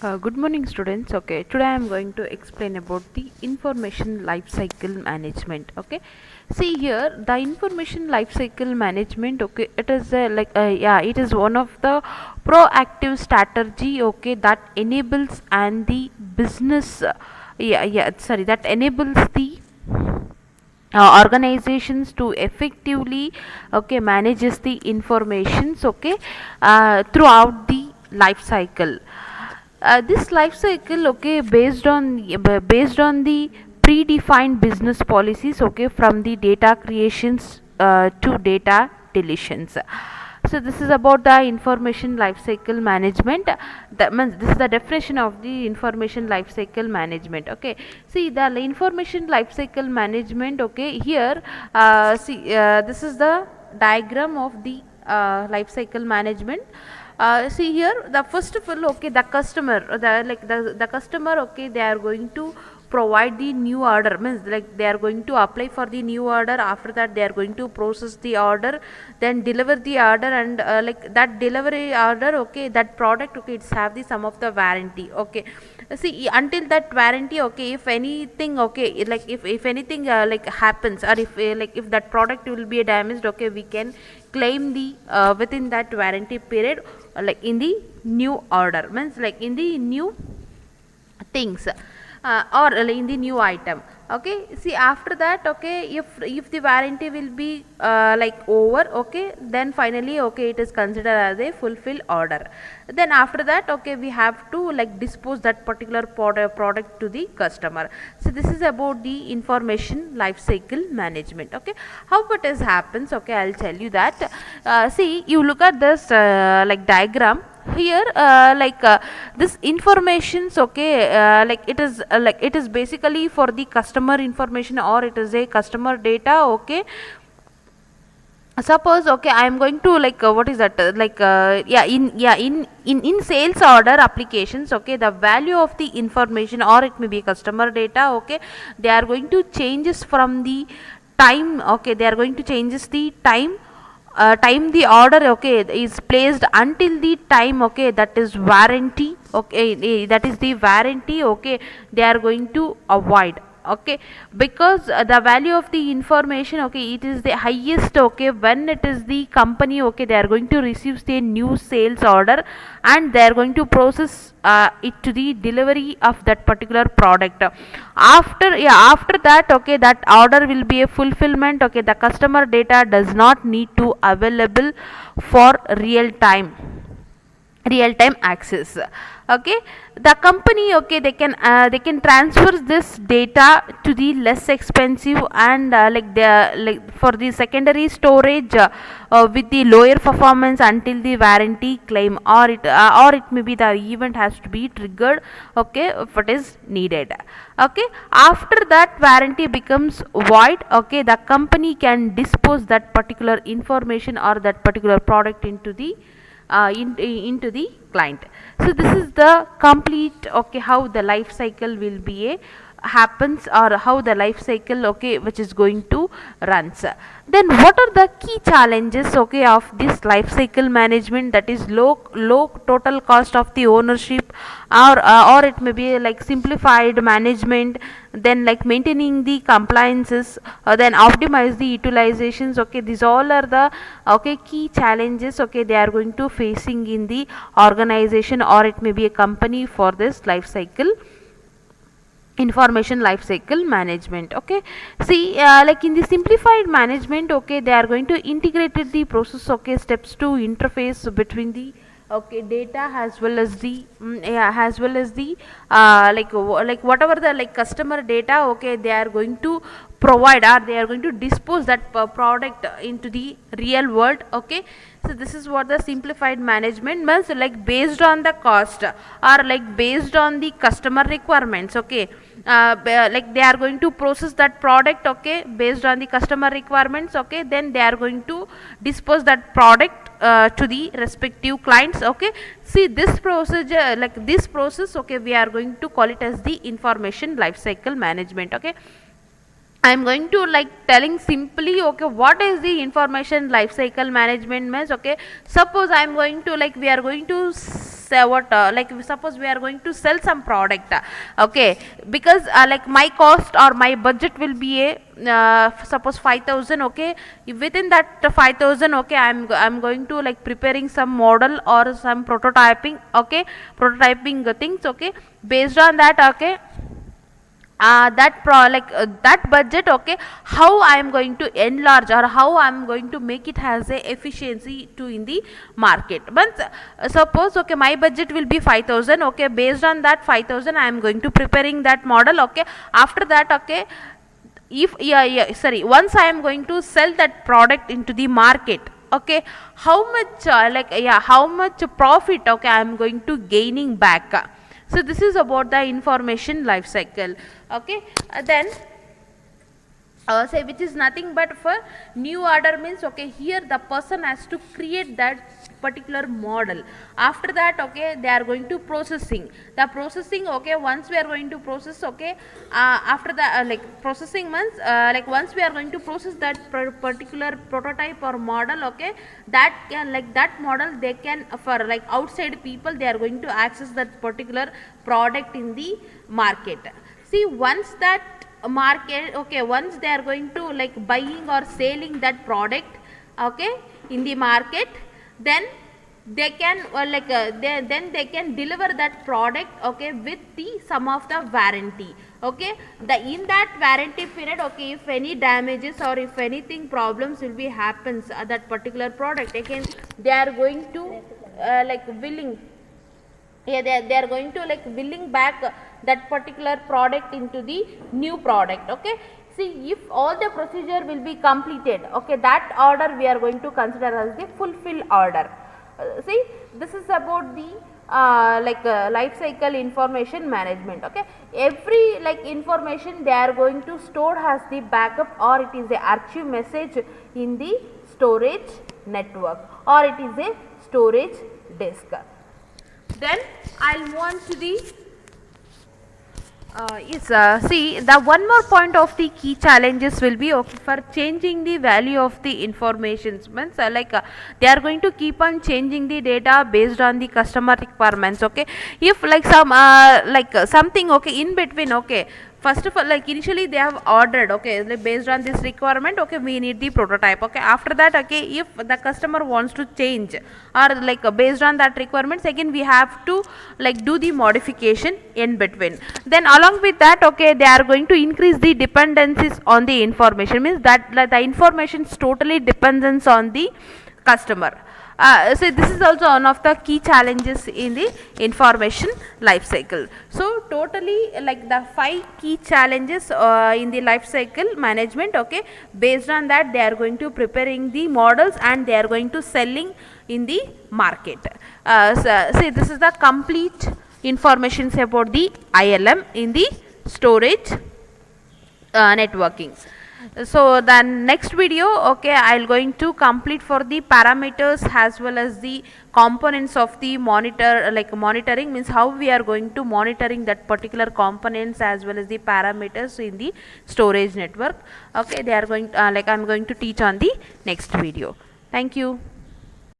Good morning, students. Okay, today I am going to explain about the information life cycle management. Okay, see here the information life cycle management. Okay, it is it is one of the proactive strategy. Okay, that enables and the business. That enables the organizations to effectively manages the informations throughout the life cycle. This life cycle based on the predefined business policies, from the data creations to data deletions. So this is about the information life cycle management. That means this is the definition of the information life cycle management. Okay, see the information life cycle management. Okay, here this is the diagram of the life cycle management. See here, the first of all, okay, the customer, the customer, okay, they are going to provide the new order, means like they are going to apply for the new order. After that they are going to process the order, then deliver the order, and like that delivery order, okay, that product, okay, it's have the some of the warranty. Okay, see until that warranty, okay, if anything, okay, like if anything like happens, or if that product will be damaged, okay, we can claim the within that warranty period, like in the new order, means like in the new things, or in the new item. Okay, see after that, okay, if the warranty will be like over, okay, then finally, okay, it is considered as a fulfilled order. Then after that, okay, we have to like dispose that particular product to the customer. So this is about the information life cycle management. Okay, how it is happens, okay, I'll tell you that. See, you look at this like diagram here, this informations, okay, like it is basically for the customer information, or it is a customer data. Okay, suppose, okay, I am going to like what is that in sales order applications, okay, the value of the information, or it may be customer data, okay, they are going to changes from the time. Okay, they are going to changes the time the order, okay, is placed until the time, okay, that is warranty. Okay, that is the warranty, okay, they are going to avoid. Okay, because the value of the information, okay, it is the highest, okay, when it is the company, okay, they are going to receive the new sales order, and they are going to process it to the delivery of that particular product. After that, okay, that order will be a fulfillment. Okay, the customer data does not need to available for real time access. Okay, the company, okay, they can transfer this data to the less expensive, and like for the secondary storage with the lower performance until the warranty claim, or it may be the event has to be triggered, okay, if it is needed. Okay, after that warranty becomes void, okay, the company can dispose that particular information or that particular product into the into the client. So this is the complete, okay, how the life cycle will be a happens, or how the life cycle, okay, which is going to runs. Then what are the key challenges, okay, of this life cycle management? That is low total cost of the ownership, or it may be like simplified management, then like maintaining the compliances, then optimize the utilizations. Okay, these all are the, okay, key challenges, okay, they are going to facing in the organization, or it may be a company, for this life cycle information life cycle management. Okay, see like in the simplified management, okay, they are going to integrate the process, okay, steps to interface between the, okay, data as well as the as well as the like whatever the like customer data, okay, they are going to provide, or they are going to dispose that product into the real world. Okay, so this is what the simplified management means, like based on the cost, or like based on the customer requirements. Okay, like they are going to process that product, okay, based on the customer requirements. Okay, then they are going to dispose that product to the respective clients. Okay, see this procedure, like this process, okay, we are going to call it as the information life cycle management. Okay, I am going to like telling simply, okay, what is the information life cycle management means. Okay, suppose I am going to like we are going to sell what like suppose we are going to sell some product, okay, because like my cost or my budget will be a suppose 5,000, okay. Within that 5,000, okay, I'm going to like preparing some model or some prototyping, okay, prototyping things, okay. Based on that, okay, that budget, okay, how I am going to enlarge or how I am going to make it has a efficiency to in the market. But suppose, okay, my budget will be 5,000, okay. Based on that 5,000, I am going to preparing that model, okay. After that, okay, if sorry, once I am going to sell that product into the market, okay, how much how much profit, okay, I am going to gaining back. So this is about the information life cycle, okay. Then say which is nothing but for new order means, okay, here the person has to create that particular model. After that, okay, they are going to processing the processing, okay. Once we are going to process, okay, after the like processing means like once we are going to process that particular prototype or model, okay, that can like that model they can for like outside people they are going to access that particular product in the market. See, once that market, okay, once they are going to like buying or selling that product, okay, in the market, then they can then they can deliver that product, okay, with the some of the warranty, okay. The in that warranty period, okay, if any damages or if anything problems will be happens that particular product, again they are going to like willing, yeah, they are going to like willing back that particular product into the new product, okay. See, if all the procedure will be completed, okay, that order we are going to consider as the fulfill order. See, this is about the life cycle information management, okay. Every like information they are going to store as the backup or it is a archive message in the storage network or it is a storage disk. Then I'll move on to the see the one more point of the key challenges will be for changing the value of the information means they are going to keep on changing the data based on the customer requirements, okay. If like some something, okay, in between, okay, first of all, like initially they have ordered, okay, like based on this requirement, okay, we need the prototype, okay. After that, okay, if the customer wants to change or like based on that requirements, again we have to like do the modification in between. Then along with that, okay, they are going to increase the dependencies on the information, means that like, the information is totally dependence on the customer. So this is also one of the key challenges in the information life cycle. So totally like the 5 key challenges in the life cycle management, okay. Based on that, they are going to preparing the models and they are going to selling in the market. So see, this is the complete information about the ILM in the storage networking. So the next video, okay, I'll going to complete for the parameters as well as the components of the monitor, like monitoring means how we are going to monitoring that particular components as well as the parameters in the storage network, okay. They are going like I'm going to teach on the next video. Thank you.